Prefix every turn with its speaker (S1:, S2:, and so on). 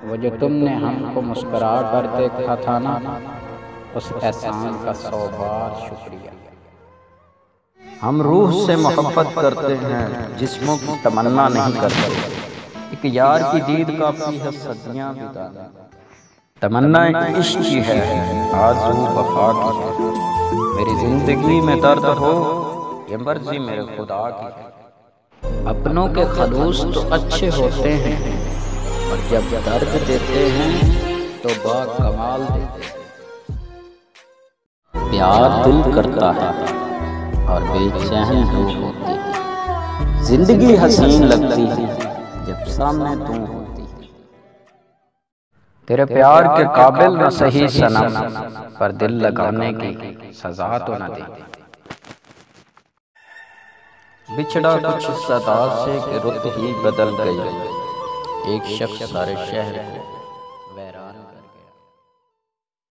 S1: वो जो तुमने हमको मुस्कुरा कर देखा था ना, उस एहसान का 100 बार शुक्रिया।
S2: हम रूह से मोहब्बत करते हैं, जिस्मों की तमन्ना नहीं करते। एक यार की दीद काफी है सदियां बिताने। तमन्ना इश्क की है, आरज़ू वफा की है। मेरी जिंदगी में दर्द हो, ये मर्जी मेरे खुदा की है।
S1: अपनों के खलूस तो अच्छे होते हैं, और जब दर्द देते हैं तो बाकमाल देते हैं।
S2: प्यार दिल करता है और बेचैन रूह होती है। जिंदगी हसीन लगती है जब सामने तू होती है। तेरे प्यार के काबिल न सही सनम, पर दिल लगाने की सजा तो न दे। बिछड़ा कुछ सदा से कि रुत ही बदल गई। एक शख्स सारे शहर को वैरान कर